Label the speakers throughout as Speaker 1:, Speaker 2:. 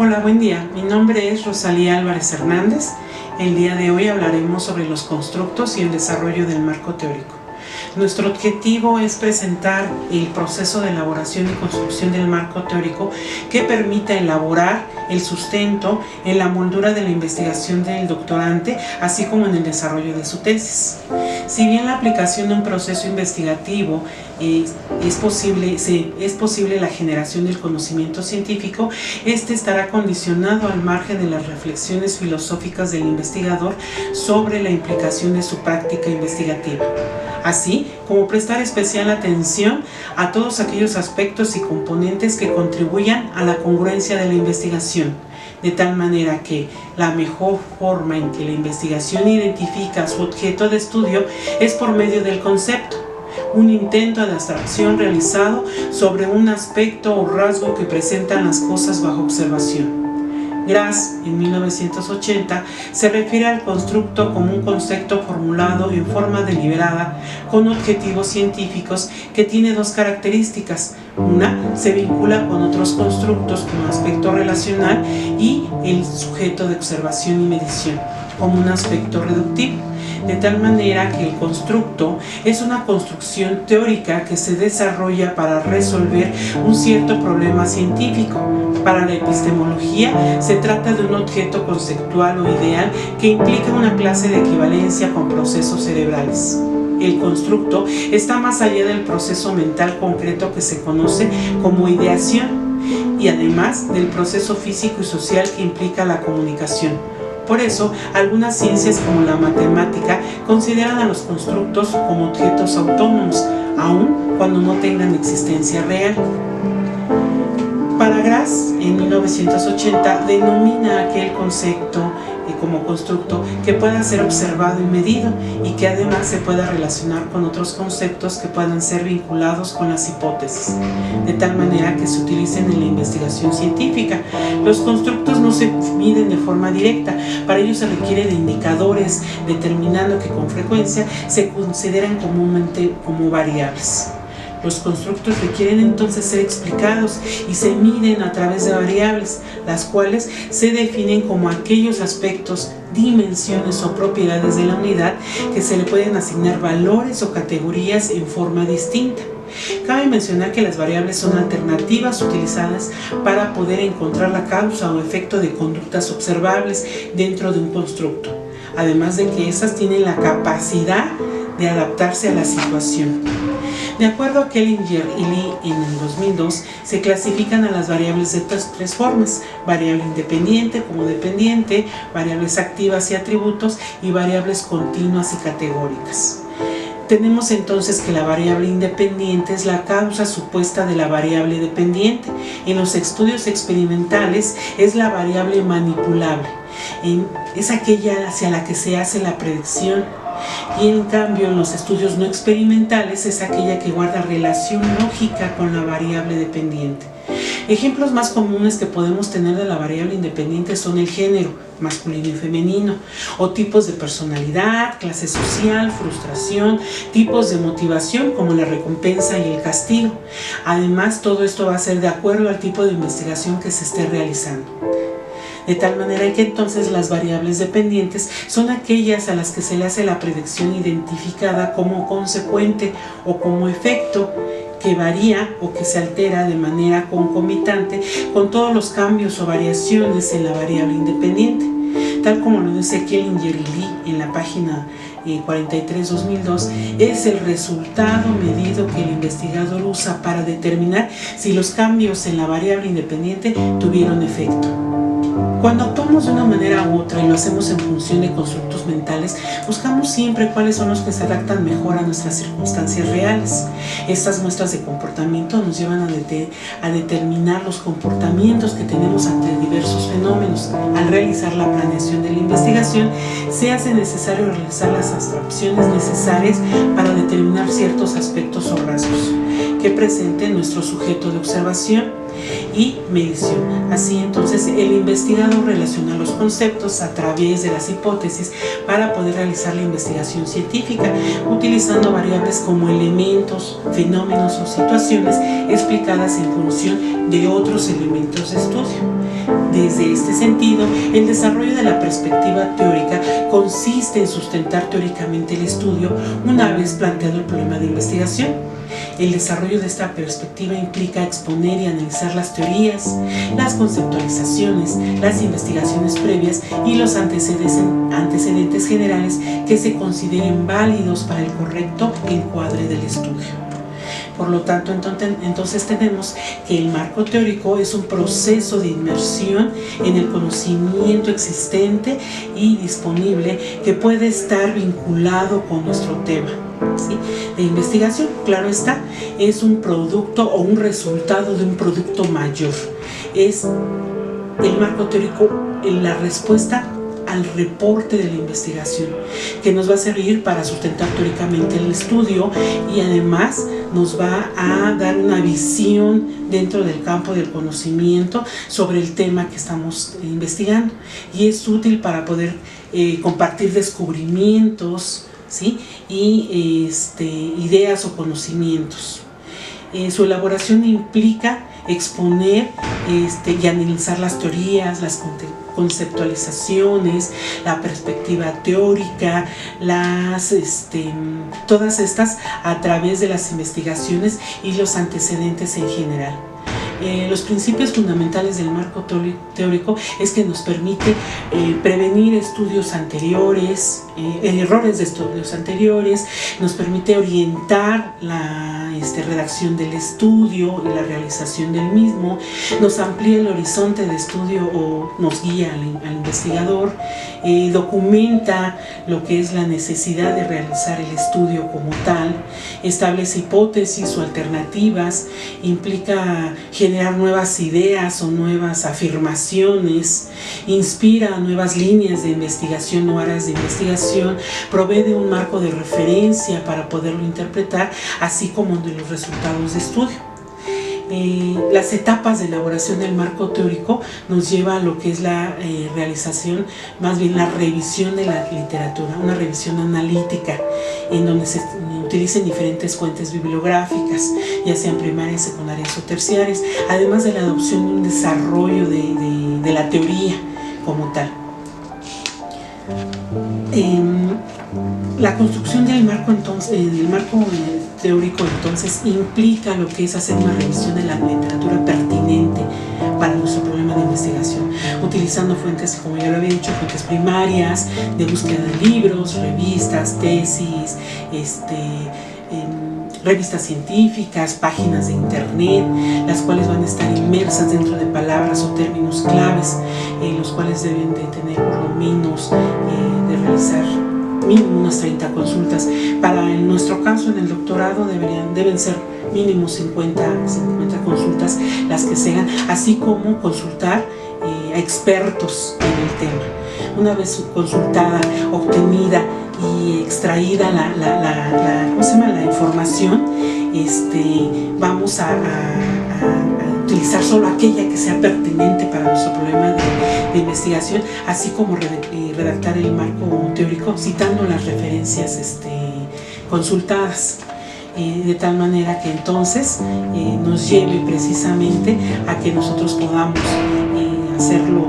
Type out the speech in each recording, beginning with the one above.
Speaker 1: Hola, buen día. Mi nombre es Rosalía Álvarez Hernández. El día de hoy hablaremos sobre los constructos y el desarrollo del marco teórico. Nuestro objetivo es presentar el proceso de elaboración y construcción del marco teórico que permita elaborar el sustento en la moldura de la investigación del doctorante, así como en el desarrollo de su tesis. Si bien la aplicación de un proceso investigativo es posible la generación del conocimiento científico, este estará condicionado al margen de las reflexiones filosóficas del investigador sobre la implicación de su práctica investigativa, así como prestar especial atención a todos aquellos aspectos y componentes que contribuyan a la congruencia de la investigación, de tal manera que la mejor forma en que la investigación identifica su objeto de estudio es por medio del concepto, un intento de abstracción realizado sobre un aspecto o rasgo que presentan las cosas bajo observación. Grass, en 1980, se refiere al constructo como un concepto formulado en forma deliberada con objetivos científicos que tiene dos características. Una, se vincula con otros constructos como aspecto relacional y el sujeto de observación y medición como un aspecto reductivo, de tal manera que el constructo es una construcción teórica que se desarrolla para resolver un cierto problema científico. Para la epistemología se trata de un objeto conceptual o ideal que implica una clase de equivalencia con procesos cerebrales. El constructo está más allá del proceso mental concreto que se conoce como ideación y además del proceso físico y social que implica la comunicación. Por eso, algunas ciencias como la matemática consideran a los constructos como objetos autónomos, aun cuando no tengan existencia real. Para Grass, en 1980, denomina aquel concepto como constructo que pueda ser observado y medido y que además se pueda relacionar con otros conceptos que puedan ser vinculados con las hipótesis, de tal manera que se utilicen en la investigación científica. Los constructos no se miden de forma directa, para ello se requiere de indicadores, determinando que con frecuencia se consideran comúnmente como variables. Los constructos requieren entonces ser explicados y se miden a través de variables, las cuales se definen como aquellos aspectos, dimensiones o propiedades de la unidad que se le pueden asignar valores o categorías en forma distinta. Cabe mencionar que las variables son alternativas utilizadas para poder encontrar la causa o efecto de conductas observables dentro de un constructo, además de que esas tienen la capacidad de adaptarse a la situación. De acuerdo a Kellinger y Lee, en el 2002, se clasifican a las variables de estas tres formas: variable independiente como dependiente, variables activas y atributos, y variables continuas y categóricas. Tenemos entonces que la variable independiente es la causa supuesta de la variable dependiente. En los estudios experimentales es la variable manipulable, es aquella hacia la que se hace la predicción. Y en cambio en los estudios no experimentales es aquella que guarda relación lógica con la variable dependiente. Ejemplos más comunes que podemos tener de la variable independiente son el género, masculino y femenino, o tipos de personalidad, clase social, frustración, tipos de motivación como la recompensa y el castigo. Además, todo esto va a ser de acuerdo al tipo de investigación que se esté realizando. De tal manera que entonces las variables dependientes son aquellas a las que se le hace la predicción identificada como consecuente o como efecto, que varía o que se altera de manera concomitante con todos los cambios o variaciones en la variable independiente. Tal como lo dice Kellinger y Lee en la página 43-2002, es el resultado medido que el investigador usa para determinar si los cambios en la variable independiente tuvieron efecto. Cuando actuamos de una manera u otra y lo hacemos en función de constructos mentales, buscamos siempre cuáles son los que se adaptan mejor a nuestras circunstancias reales. Estas muestras de comportamiento nos llevan a determinar los comportamientos que tenemos ante diversos fenómenos. Al realizar la planeación de la investigación, se hace necesario realizar las abstracciones necesarias para determinar ciertos aspectos o rasgos que presente nuestro sujeto de observación y medición. Así entonces el investigador relaciona los conceptos a través de las hipótesis para poder realizar la investigación científica, utilizando variables como elementos, fenómenos o situaciones explicadas en función de otros elementos de estudio. Desde este sentido, el desarrollo de la perspectiva teórica consiste en sustentar teóricamente el estudio una vez planteado el problema de investigación. El desarrollo de esta perspectiva implica exponer y analizar las teorías, las conceptualizaciones, las investigaciones previas y los antecedentes generales que se consideren válidos para el correcto encuadre del estudio. Por lo tanto, entonces tenemos que el marco teórico es un proceso de inmersión en el conocimiento existente y disponible que puede estar vinculado con nuestro tema, ¿sí?, de investigación. Claro está, es un producto o un resultado de un producto mayor. Es el marco teórico la respuesta al reporte de la investigación, que nos va a servir para sustentar teóricamente el estudio y además nos va a dar una visión dentro del campo del conocimiento sobre el tema que estamos investigando, y es útil para poder compartir descubrimientos, ¿sí?, y ideas o conocimientos. Su elaboración implica exponer y analizar las teorías, las conceptualizaciones, la perspectiva teórica, todas estas a través de las investigaciones y los antecedentes en general. Los principios fundamentales del marco teórico es que nos permite prevenir estudios anteriores, errores de estudios anteriores, nos permite orientar la redacción del estudio y la realización del mismo, nos amplía el horizonte de estudio o nos guía al investigador, documenta lo que es la necesidad de realizar el estudio como tal, establece hipótesis o alternativas, implica generar nuevas ideas o nuevas afirmaciones, inspira nuevas líneas de investigación o áreas de investigación, provee de un marco de referencia para poderlo interpretar, así como de los resultados de estudio. Las etapas de elaboración del marco teórico nos lleva a lo que es la realización, más bien la revisión de la literatura, una revisión analítica en donde se utilicen diferentes fuentes bibliográficas, ya sean primarias, secundarias o terciarias, además de la adopción de un desarrollo de la teoría como tal. La construcción del marco, teórico entonces implica lo que es hacer una revisión de la literatura pertinente para nuestro problema de investigación, utilizando fuentes, como ya lo había dicho, fuentes primarias, de búsqueda de libros, revistas, tesis, revistas científicas, páginas de internet, las cuales van a estar inmersas dentro de palabras o términos claves, los cuales deben de tener por lo menos de realizar mínimo unas 30 consultas. En nuestro caso, en el doctorado, deben ser mínimo 50 consultas las que sean, así como consultar a expertos en el tema. Una vez consultada, obtenida y extraída la información, vamos a utilizar solo aquella que sea pertinente para nuestro problema de investigación, así como redactar el marco teórico citando las referencias consultadas, de tal manera que entonces nos lleve precisamente a que nosotros podamos hacerlo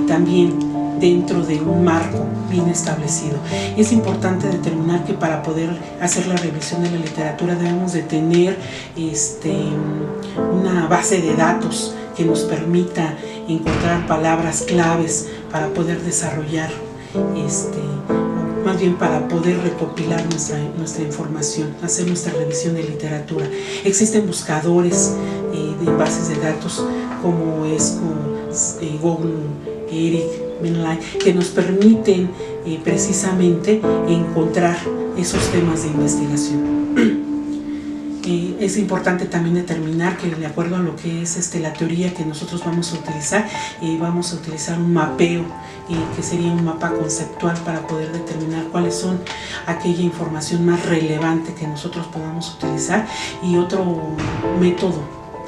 Speaker 1: también dentro de un marco bien establecido. Es importante determinar que para poder hacer la revisión de la literatura debemos de tener una base de datos que nos permita encontrar palabras claves para poder desarrollar, más bien para poder recopilar nuestra información, hacer nuestra revisión de literatura. Existen buscadores de bases de datos como es Google, Eric, que nos permiten precisamente encontrar esos temas de investigación. Es importante también determinar que, de acuerdo a lo que es la teoría que nosotros vamos a utilizar un mapeo, que sería un mapa conceptual para poder determinar cuáles son aquella información más relevante que nosotros podamos utilizar, y otro método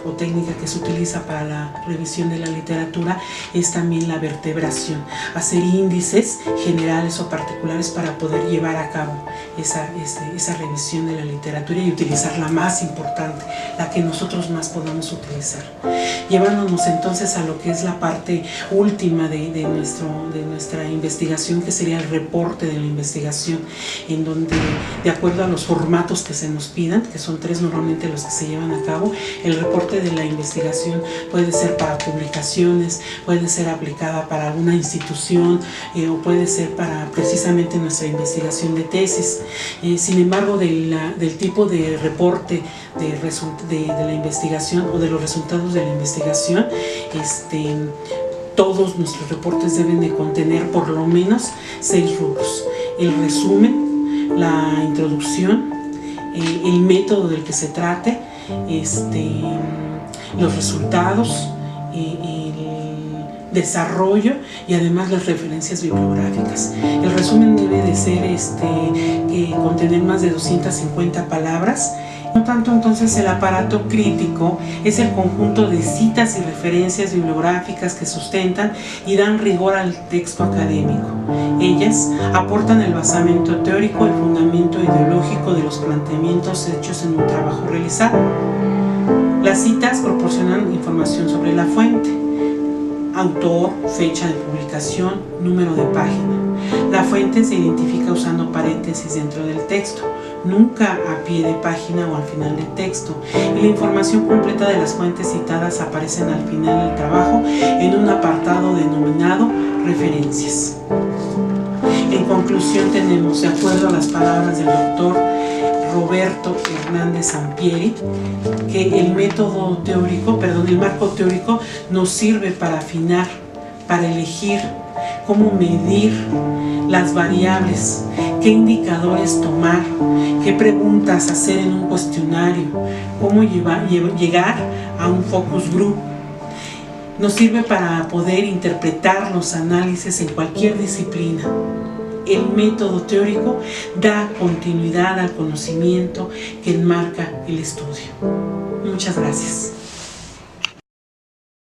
Speaker 1: o técnica que se utiliza para la revisión de la literatura es también la vertebración, hacer índices generales o particulares para poder llevar a cabo esa revisión de la literatura y utilizar la más importante, la que nosotros más podamos utilizar. Llevándonos entonces a lo que es la parte última de nuestra investigación, que sería el reporte de la investigación, en donde, de acuerdo a los formatos que se nos pidan, que son 3 normalmente los que se llevan a cabo, el reporte de la investigación puede ser para publicaciones, puede ser aplicada para alguna institución o puede ser para precisamente nuestra investigación de tesis. Sin embargo, del tipo de reporte de la investigación o de los resultados de la investigación, todos nuestros reportes deben de contener por lo menos 6 rubros: el resumen, la introducción, el método del que se trate, los resultados, el desarrollo y además las referencias bibliográficas. El resumen debe de ser contener más de 250 palabras. No tanto, entonces, el aparato crítico es el conjunto de citas y referencias bibliográficas que sustentan y dan rigor al texto académico. Ellas aportan el basamento teórico, el fundamento ideológico de los planteamientos hechos en un trabajo realizado. Las citas proporcionan información sobre la fuente, autor, fecha de publicación, número de página. La fuente se identifica usando paréntesis dentro del texto, nunca a pie de página o al final del texto, y la información completa de las fuentes citadas aparecen al final del trabajo en un apartado denominado referencias. En conclusión, tenemos, de acuerdo a las palabras del doctor Roberto Hernández Sampieri, que el marco teórico nos sirve para afinar, para elegir cómo medir las variables, qué indicadores tomar, qué preguntas hacer en un cuestionario, cómo llegar a un focus group. Nos sirve para poder interpretar los análisis en cualquier disciplina. El método teórico da continuidad al conocimiento que enmarca el estudio. Muchas gracias.